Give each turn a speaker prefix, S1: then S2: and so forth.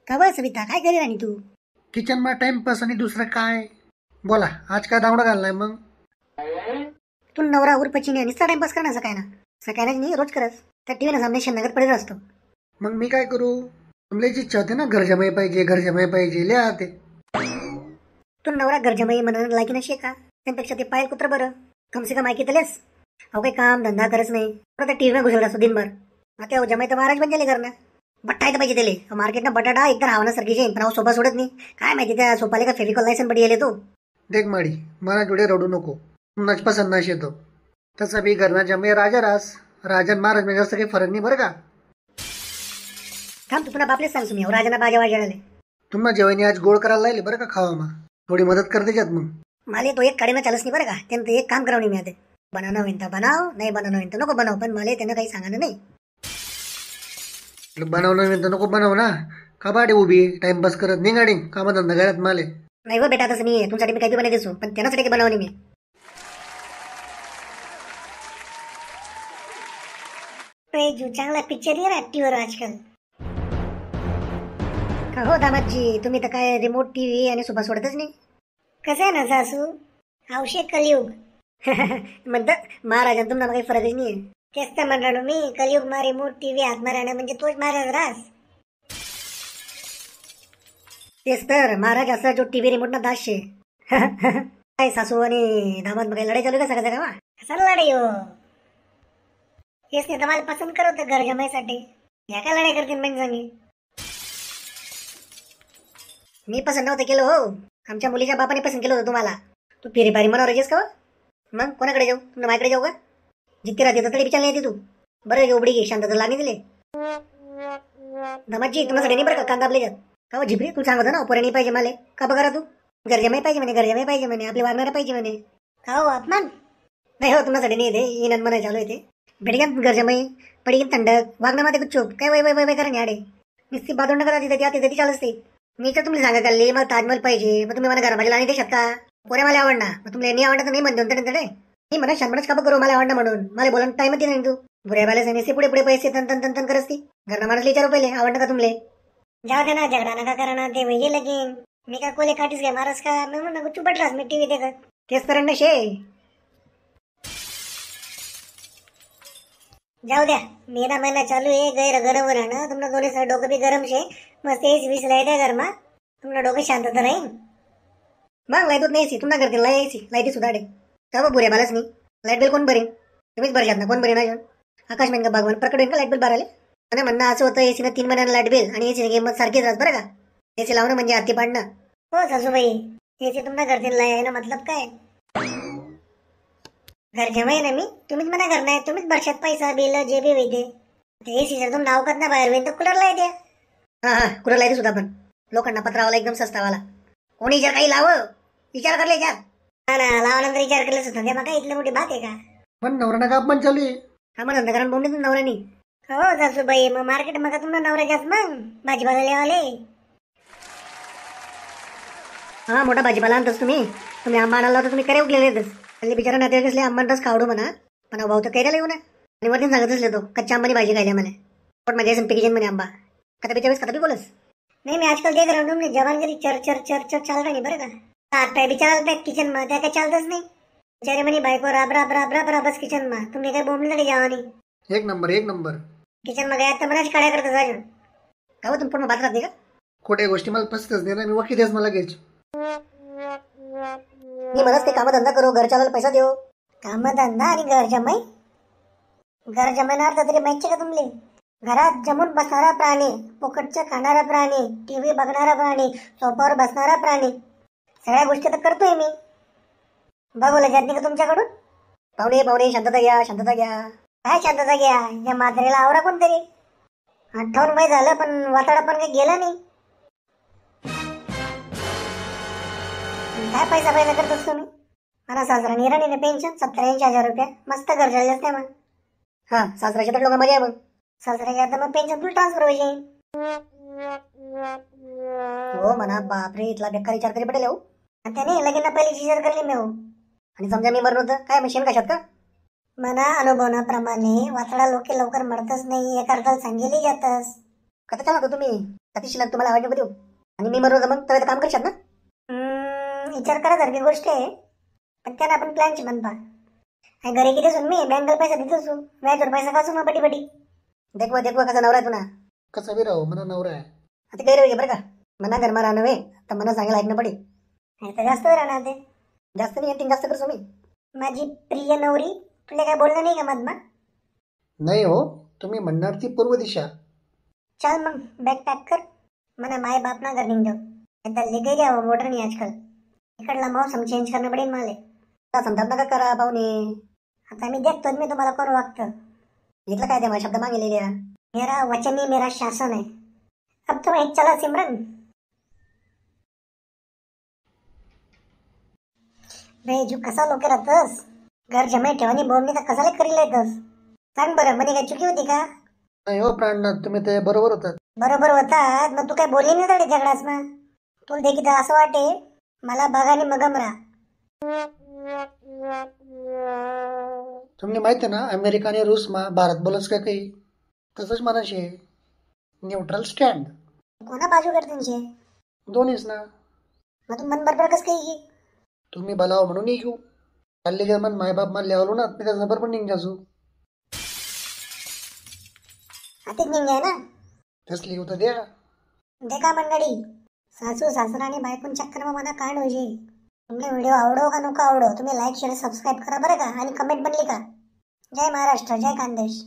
S1: का बरं सविता, काय करी राणी तू?
S2: किचन मा टाइमपास आणि दुसरं काय? बोला, आज काय दावडा घाललाय मग?
S1: तू नवरा उरपची नुसता टाइमपास करणार सकाळी नाही रोज करस. त्या टीव्ही ना सामने शनगत पडेल असतो.
S2: मग मी काय करू? तुमल्याची इच्छा होते ना, घर जमाई पाहिजे ले आते.
S1: तू नवरा गरजमाई म्हणून लायकी नशे का? त्यापेक्षा ते पायल कुत्र बरं. कम से कम ऐकी तलेस. अहो काही काम धंदा करच नाही, त्या टीव्ही घुसवला असतो दिनभर. आता जमाई तर महाराज बन गेले करणं. बट्टा पाहिजे त्याले. मार्केटनं बटाटा एकदम रावण्यासारखी जाईन, पण सोपा सोडत नाही. काय माहिती त्या सोपाले का फेविकॉल लायसन बडी गेले तो.
S2: देख माडी, मला जोडे रडू नको. तुमनाच पसंत नश येतो. तसं बी घरना जमे राजा रास. राजन महाराज म्हणजे जास्त काही फरक नाही बरं का.
S1: थांब, तू पुन्हा बापलेच सांग तुम्ही राजांना बाजा वाजायला.
S2: तुम्हाला जेवणी आज गोड करायला लागले बरं का खावा मा. थोडी मदत कर त्याच्यात मग.
S1: मला तो एक काढीनं चालच नाही बरं का. त्यानं एक काम करावं नाही मी आता. बनवणं होईन तर बनाव, नाही बनवणं होईन तर नको बनव. पण मला त्यांना काही सांगणं नाही.
S2: बनवलं तर नको बनव ना. का बाडे उभी टाइमपास करत निघाडी कामधंदा घरात माले.
S1: नाही हो बेटा, तसं नाही. तुमच्यासाठी मी काही बनवू देसो, पण त्यांच्यासाठी काही बनवणे मी. चांगला पिक्चर आहे ना टीव्हीवर आजकाल. हो दामाजी, तुम्ही तर काय रिमोट टीव्ही आणि सोबत सोडतच नाही. कसं आहे ना सासू, औषध कलियुग म्हणतात महाराजां तुम्हाला काही फरकच नाही. तेच तर म्हणलो मी, कलियुग मा रिमोट टीव्ही हात मारायला म्हणजे तोच महाराज रास. तेच तर महाराज असा जो टीव्ही रिमोट ना दास शे. काय सासू आणि दामाद मग लढाई चालू का सगळ्या गावा? कसा लढाई हो? हेच नाही तर मला पसंत करत घर जमाईसाठी. या काय लढाई करतील म्हणजे सांगी. मी पसंत नव्हतं केलं हो, आमच्या मुलीच्या बापाने पसंत केलं होतं तुम्हाला. तू फेरी पारी मनावर येस का? मग कोणाकडे जाऊ? तुमच्या मायकडे जाऊ का? जितके राहते तरी विचार नाही येते तू. बरं एवढी घे, शांत तर लागणे दिले. दमाजी तुम्हाला नाही बरं का कांदा आपल्या का झिपरी तू सांगत ना पोरे नाही पाहिजे मला. का बघा तू गरजेमाही पाहिजे म्हणे आपले वागणारा पाहिजे म्हणे. का हो अपमान नाही हो, तुमच्यासाठी नाही येते. येणं म्हणाय चालू येते. भेटगेन गरजेमाई पडीगेन थंडक वागणं मध्ये कुछ चोप काय वय वय करा आडे नुसती बाजून करा तिथे ती चालच ते. मी तर तुम्ही सांगा चालली मला ताजमहल पाहिजे, मग तुम्ही मला घरामध्ये लावणी देशात का? पोरे मला आवडणार, मग तुम्हाला नाही आवडत नाही म्हणतो तडे. मी म्हणा शानपणच का करू मला आवडणार म्हणून. मला बोलायला टाइम नाही तू बुऱ्या बाले पुढे पैसे तन करस ती घरना माणूस विचारू पहिले आवडतं का तुमले. जाऊ दे ना, झगडा नका करा ना, ते वही लगीन. मी का कोले काटीस घ्या महाराज का? मी म्हणून चुपटलास मी टीव्ही देखत. तेच तर शे. जाऊ द्या, मेरा महिना चालू आहे. गैर गरम वर ना तुमनं दोन्ही डोकं बी गरम शे. मस्त 20 लाईट आहे घरमा. तुमनं डोकं शांत तर राहील. मग लाईट होत नाही तुम्हाला करतील लाईटी सुधाडे का बा बुऱ्या बालाच नाही. लाईट बिल कोण भरेन? तुम्हीच भरशात ना. कोण भरेन अजून? आकाश मेनका भगवान प्रकट होईल का लाईट बिल भरायला? आणि म्हणणं असं होतं एसीनं 3 महिन्यानं लाईट बिल आणि एसीने किंमत सारखीच राहत बरं का. एसी लावणं म्हणजे हाती पाडणं. हो सासूबाई, एसी तुमच्या घरतील लाई आहे ना, मतलब काय? घर जमाई ना मी, तुम्हीच म्हणा घर नाही, तुम्हीच भरशात पैसा बिल जे बी होते. एसी जर तुम्ही नावकत ना बाहेर होईल तर कूलरला येते. हा कूलरला येते सुद्धा, पण लोकांना पत्रावाला एकदम सस्तावाला. कोणी जर काही लावं विचार करले यार. हा ना, लावानंतर विचार केलाच होता. ते मग इथली मोठी बात आहे का?
S2: पण नवरा का अपमान चालू आहे?
S1: हा मग धंदा कारण बोंबली नवऱ्यानी. हो सासूबाई, मग मार्केट मग तुम्हाला नवरा जास्त मग भाजीपाला लिहावले. हा मोठा भाजीपाला आणतोस तुम्ही आंबा आणाला तर तुम्ही करे उगलेले हल्ली बिचारा नाते कसले आंबांतच खावडू म्हणा. पण भाऊ तर कैऱ्या येऊ ना. आणि वरती सांगत असले तो कच्च्या आंबानी भाजी खायला मला. पण माझ्या असं पिकीजन म्हणे आंबा कथा बेचाळीस कथा बी बोलस. नाही मी आजकाल देख रहा हूँ जवानगिरी चर चर चर चर चाल रही बरं का. आता बिचारा किचन मा त्या काय चालतच नाही. बिचारे म्हणे बायको राब राब राब राब राबस किचन मा. तुम्ही काय बोंबली जावानी.
S2: एक नंबर
S1: किचन मध्ये आता मनाच काड्या करत अजून का तुम्ही पण बात राहते का?
S2: खोट्या गोष्टी मला पसतच नाही ना. मी वकील आहेस मला घ्यायची.
S1: मी म्हणत ते कामधंदा करू, घर चालायला पैसा देऊ. कामधंदा आणि घर जमाई. घर जमवणार तर तरी माहिती का तुमले? घरात जमून बसणारा प्राणी, फुकटचं खाणारा प्राणी, टीव्ही बघणारा प्राणी, सोफ्यावर बसणारा प्राणी, सगळ्या गोष्टी तर करतोय मी. बघू जात नाही का तुमच्याकडून? पाहुणे शांतता घ्या. काय शांतता घ्या? या म्हातारीला आवरा कोणतरी. 58 वय झालं पण वाताडा पण काही गेला नाही. काय पैसा करतोस तुम्ही? मला सासरा निराणीने पेन्शन 87,000 रुपये. मस्त घर झाले असते मग. हा सासऱ्याच्या तर लोक मजा आहे. मग सासऱ्याच्या आता मग पेन्शन तुला ट्रान्सफर होईल. हो म्हणा. बापरे, इथला बेकार विचार तरी पडेल हो. त्याने लगेच पहिली विचार करली मी हो. आणि समजा मी मरलो तर काय मशीन कशात का? म्हणा अनुभवनाप्रमाणे वातडा लोके लवकर मरतच नाही, एका अर्थाला सांगेली जातस. कथा चालत तुम्ही अतिशय तुम्हाला आवड नको देऊ. आणि मी बरोबर मग तर काम करशात ना. विचार करासारखी गोष्ट आहे, पण त्याला आपण प्लॅनची बनपा. घरी किती असून मी बँकेला पैसा देत असू, व्याजवर पैसा काचू मग पटी पटी. देखवा देखवा कसा नवरा आहे तुला.
S2: कसा बी राहू मला नवरा आहे.
S1: आता काही राहू बरं का, मना घरमा राहणं वे तर मला सांगायला ऐकणं पडे. तर जास्त राहणार ते, जास्त नाही येते जास्त करतो मी. माझी प्रिय नवरी, तुला काय बोलणं नाही का मधमा.
S2: नाही हो, तुम्ही म्हणणार ती पूर्व दिशा.
S1: चल मग बॅग पॅक कर, मला माय बाप ना घर निघतो. एकदा गेली हो मोटर नाही आजकाल, इकडला मौसम चेंज करणं पडेल मला. समजा नका करा पाहुणे. आता मी देखतो मी तुम्हाला करू वागतं. इथलं काय ते शब्द मागेलेले. मेरा वचन ही मेरा शासन है. अब तो एक चला सिमरन. बेजू कसा लोक राहतस, घर जमाई ठेवानी बोंबली तर कसाला करी येतस. सांग बरं, मध्ये काय चुकी होती का.
S2: नाही हो प्राणनाथ, तुम्ही ते बरोबर होतात.
S1: बरोबर होतात, मग तू काय बोलली नाही तडे झगडास ना. तुला देखील असं वाटे मला बघानी मगम राहा.
S2: तुम्ही माहिती आहे ना, अमेरिका आणि रूसमा भारत बोलस का काही तसंच मनाशी न्यूट्रल स्टँड.
S1: कोणा बाजू कर त्यांचे
S2: दोन्हीच ना.
S1: मग तू मन बरोबर कस काही.
S2: तुम्ही बलाव म्हणून येऊ चालले गे मन मायबाप मला लिहावलो ना, मी त्याचा बरोबर निघ जासू.
S1: आता निघाय ना
S2: तसली होतं द्या.
S1: देखा मंडळी, सासू सासरा आणि बायकोन चक्कर मग मला काढ होईजे. तुमले व्हिडिओ आवडो का नको आवडो, तुम्ही लाईक शेअर सबस्क्राईब करा बरं का, आणि कमेंट बनली का. जय महाराष्ट्र, जय खानदेश.